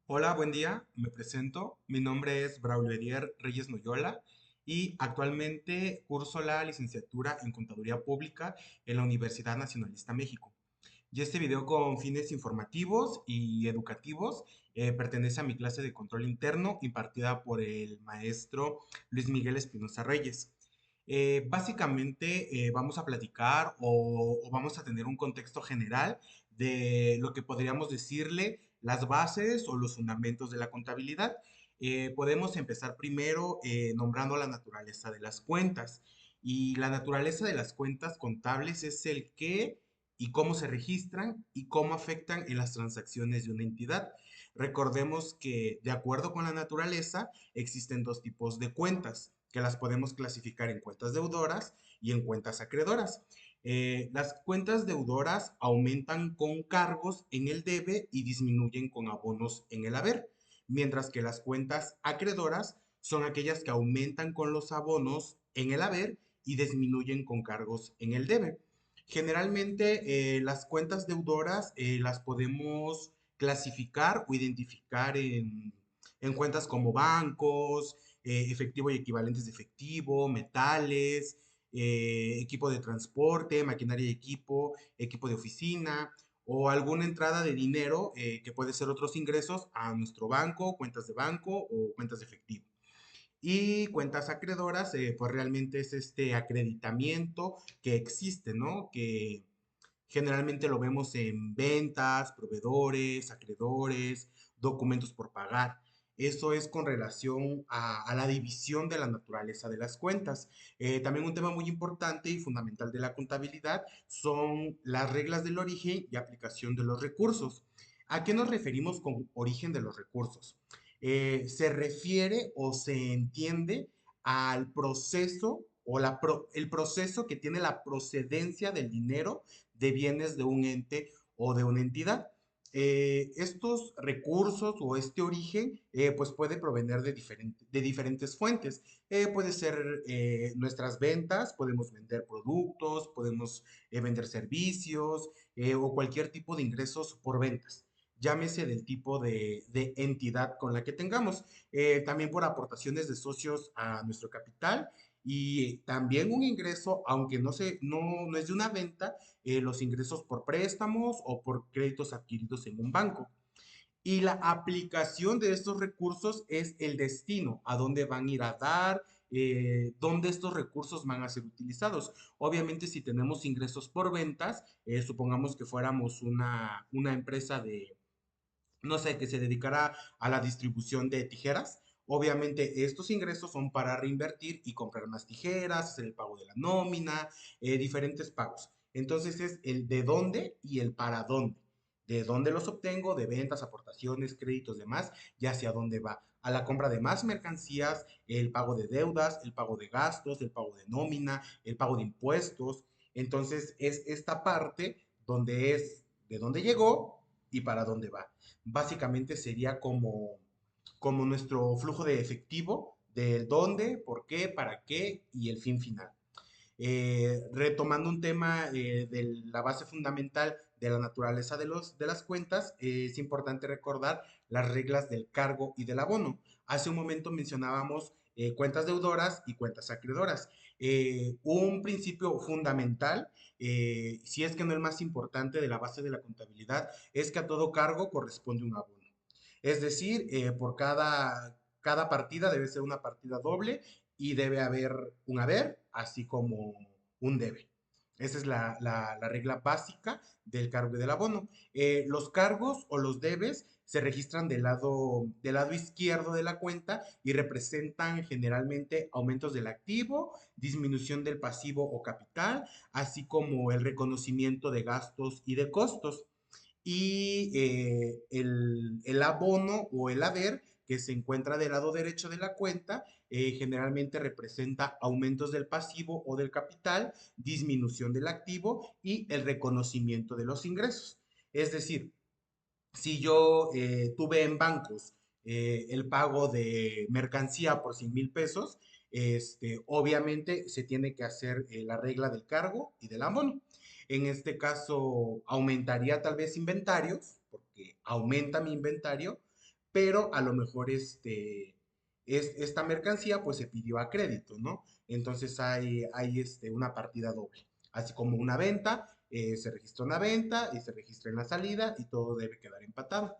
Hola, buen día, me presento. Mi nombre es Braulio Edier Reyes Noyola y actualmente curso la licenciatura en Contaduría Pública en la Universidad Nacionalista México. Y este video con fines informativos y educativos pertenece a mi clase de control interno impartida por el maestro Luis Miguel Espinosa Reyes. Básicamente vamos a platicar o vamos a tener un contexto general de lo que podríamos decirle las bases o los fundamentos de la contabilidad. Podemos empezar primero nombrando la naturaleza de las cuentas. Y la naturaleza de las cuentas contables es el qué y cómo se registran y cómo afectan en las transacciones de una entidad. Recordemos que de acuerdo con la naturaleza existen dos tipos de cuentas que las podemos clasificar en cuentas deudoras y en cuentas acreedoras. Las cuentas deudoras aumentan con cargos en el debe y disminuyen con abonos en el haber, mientras que las cuentas acreedoras son aquellas que aumentan con los abonos en el haber y disminuyen con cargos en el debe. Generalmente las cuentas deudoras las podemos clasificar o identificar en cuentas como bancos, efectivo y equivalentes de efectivo, metales, equipo de transporte, maquinaria y equipo, equipo de oficina o alguna entrada de dinero que puede ser otros ingresos a nuestro banco, cuentas de banco o cuentas de efectivo. Y cuentas acreedoras, pues realmente es este acreditamiento que existe, ¿no? Que generalmente lo vemos en ventas, proveedores, acreedores, documentos por pagar. Eso es con relación a la división de la naturaleza de las cuentas. También un tema muy importante y fundamental de la contabilidad son las reglas del origen y aplicación de los recursos. ¿A qué nos referimos con origen de los recursos? Se refiere o se entiende al proceso o el proceso que tiene la procedencia del dinero de bienes de un ente o de una entidad. Estos recursos o este origen pues puede provenir de diferentes fuentes. Puede ser nuestras ventas, podemos vender productos, podemos vender servicios o cualquier tipo de ingresos por ventas. Llámese del tipo de entidad con la que tengamos. También por aportaciones de socios a nuestro capital y también un ingreso, aunque no es de una venta, los ingresos por préstamos o por créditos adquiridos en un banco. Y la aplicación de estos recursos es el destino, a dónde van a ir a dar, dónde estos recursos van a ser utilizados. Obviamente, si tenemos ingresos por ventas, supongamos que fuéramos una empresa de, no sé, que se dedicara a la distribución de tijeras. Obviamente estos ingresos son para reinvertir y comprar más tijeras, hacer el pago de la nómina, diferentes pagos. Entonces es el de dónde y el para dónde. De dónde los obtengo, de ventas, aportaciones, créditos, demás, y hacia dónde va. A la compra de más mercancías, el pago de deudas, el pago de gastos, el pago de nómina, el pago de impuestos. Entonces es esta parte donde es de dónde llegó y para dónde va. Básicamente sería como nuestro flujo de efectivo, del dónde, por qué, para qué y el fin final. Retomando un tema de la base fundamental de la naturaleza de las cuentas, es importante recordar las reglas del cargo y del abono. Hace un momento mencionábamos cuentas deudoras y cuentas acreedoras. Un principio fundamental, si es que no el más importante de la base de la contabilidad, es que a todo cargo corresponde un abono. Es decir, por cada partida debe ser una partida doble y debe haber un haber, así como un debe. Esa es la regla básica del cargo y del abono. Los cargos o los debes se registran del lado izquierdo de la cuenta y representan generalmente aumentos del activo, disminución del pasivo o capital, así como el reconocimiento de gastos y de costos. Y el abono o el haber que se encuentra del lado derecho de la cuenta generalmente representa aumentos del pasivo o del capital, disminución del activo y el reconocimiento de los ingresos. Es decir, si yo tuve en bancos el pago de mercancía por 100,000 pesos, obviamente se tiene que hacer la regla del cargo y del abono. En este caso, aumentaría tal vez inventarios, porque aumenta mi inventario, pero a lo mejor esta mercancía pues se pidió a crédito, ¿no? Entonces hay una partida doble, así como una venta, se registra una venta y se registra en la salida y todo debe quedar empatado.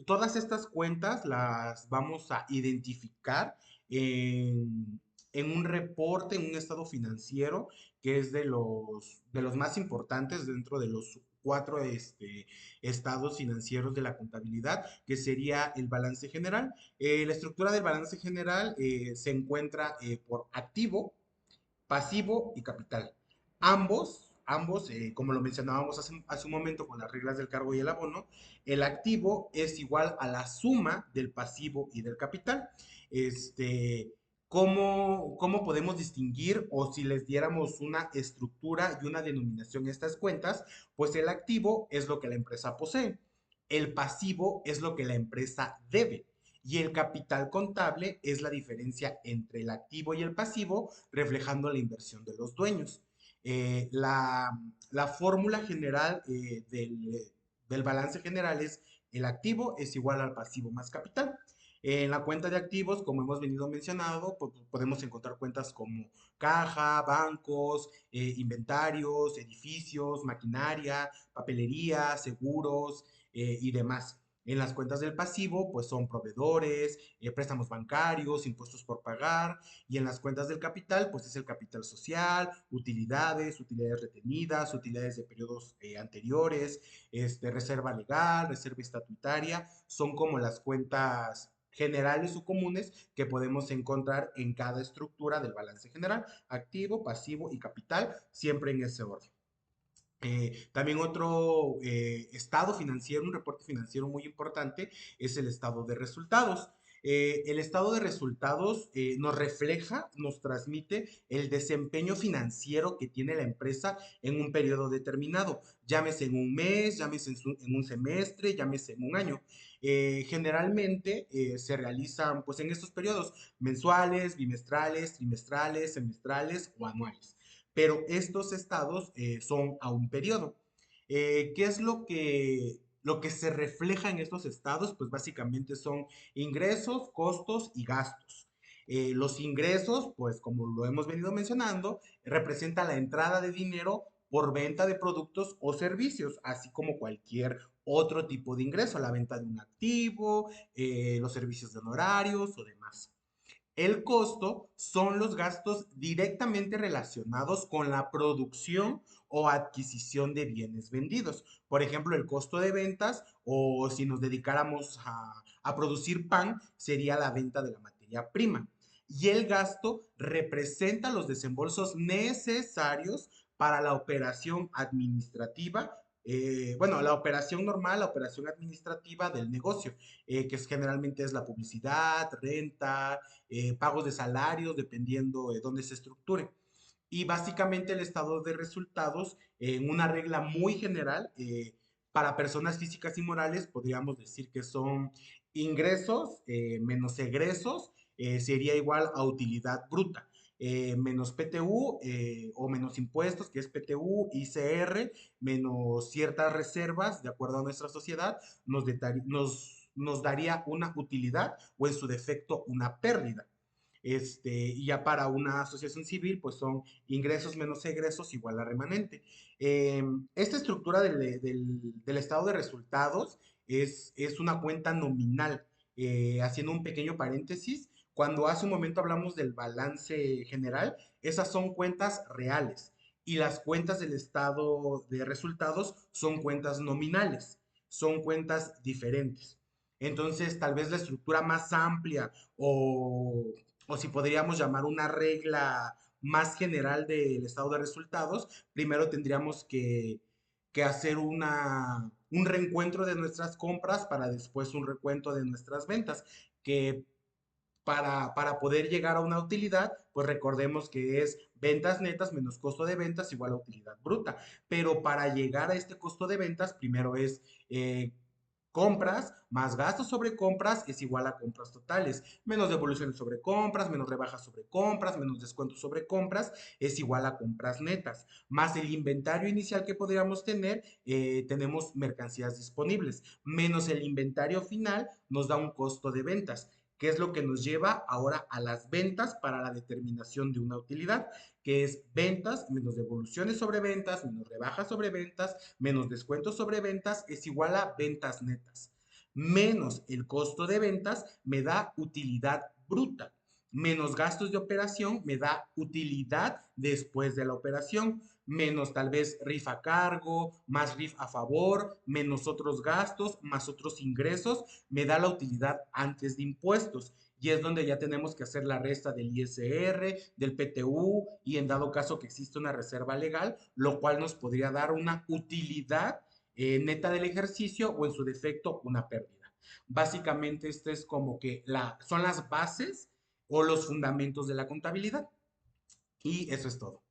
Todas estas cuentas las vamos a identificar en un reporte, en un estado financiero, que es de los más importantes dentro de los cuatro estados financieros de la contabilidad, que sería el balance general. La estructura del balance general se encuentra por activo, pasivo y capital. Ambos, como lo mencionábamos hace un momento con las reglas del cargo y el abono, el activo es igual a la suma del pasivo y del capital. Este, ¿cómo podemos distinguir o si les diéramos una estructura y una denominación a estas cuentas? Pues el activo es lo que la empresa posee, el pasivo es lo que la empresa debe y el capital contable es la diferencia entre el activo y el pasivo, reflejando la inversión de los dueños. La fórmula general del balance general es el activo es igual al pasivo más capital. En la cuenta de activos, como hemos venido mencionando, pues, podemos encontrar cuentas como caja, bancos, inventarios, edificios, maquinaria, papelería, seguros y demás. En las cuentas del pasivo, pues son proveedores, préstamos bancarios, impuestos por pagar, y en las cuentas del capital, pues es el capital social, utilidades retenidas, utilidades de periodos anteriores, reserva legal, reserva estatutaria, son como las cuentas generales o comunes que podemos encontrar en cada estructura del balance general, activo, pasivo y capital, siempre en ese orden. También otro estado financiero, un reporte financiero muy importante, es el estado de resultados. El estado de resultados nos refleja, nos transmite el desempeño financiero que tiene la empresa en un periodo determinado, llámese en un mes, llámese en un semestre, llámese en un año. Generalmente se realizan pues en estos periodos mensuales, bimestrales, trimestrales, semestrales o anuales, pero estos estados son a un periodo. ¿Qué es lo que se refleja en estos estados? Pues básicamente son ingresos, costos y gastos. Los ingresos, pues como lo hemos venido mencionando, representa la entrada de dinero por venta de productos o servicios, así como cualquier otro tipo de ingreso, la venta de un activo, los servicios de honorarios o demás. El costo son los gastos directamente relacionados con la producción o adquisición de bienes vendidos. Por ejemplo, el costo de ventas o si nos dedicáramos a producir pan, sería la venta de la materia prima. Y el gasto representa los desembolsos necesarios para la operación administrativa, bueno, la operación normal, la operación administrativa del negocio, generalmente es la publicidad, renta, pagos de salarios, dependiendo de dónde se estructure. Y básicamente el estado de resultados, en una regla muy general, para personas físicas y morales, podríamos decir que son ingresos menos egresos, sería igual a utilidad bruta. Menos PTU o menos impuestos, que es PTU, ICR, menos ciertas reservas, de acuerdo a nuestra sociedad, nos daría una utilidad o en su defecto una pérdida. Y ya para una asociación civil, pues son ingresos menos egresos igual a remanente. Esta estructura del estado de resultados es una cuenta nominal. Haciendo un pequeño paréntesis, cuando hace un momento hablamos del balance general, esas son cuentas reales y las cuentas del estado de resultados son cuentas nominales, son cuentas diferentes. Entonces, tal vez la estructura más amplia o si podríamos llamar una regla más general del estado de resultados, primero tendríamos que hacer un reencuentro de nuestras compras para después un recuento de nuestras ventas, que para poder llegar a una utilidad, pues recordemos que es ventas netas menos costo de ventas igual a utilidad bruta. Pero para llegar a este costo de ventas, primero es Compras más gastos sobre compras es igual a compras totales. Menos devoluciones sobre compras, menos rebajas sobre compras, menos descuentos sobre compras es igual a compras netas. Más el inventario inicial que podríamos tener, tenemos mercancías disponibles. Menos el inventario final nos da un costo de ventas, que es lo que nos lleva ahora a las ventas para la determinación de una utilidad, que es ventas menos devoluciones sobre ventas, menos rebajas sobre ventas, menos descuentos sobre ventas, es igual a ventas netas. Menos el costo de ventas me da utilidad bruta. Menos gastos de operación me da utilidad después de la operación. Menos tal vez RIF a cargo, más RIF a favor, menos otros gastos, más otros ingresos, me da la utilidad antes de impuestos. Y es donde ya tenemos que hacer la resta del ISR, del PTU y en dado caso que existe una reserva legal, lo cual nos podría dar una utilidad neta del ejercicio o en su defecto una pérdida. Básicamente, esto es como que son las bases o los fundamentos de la contabilidad. Y eso es todo.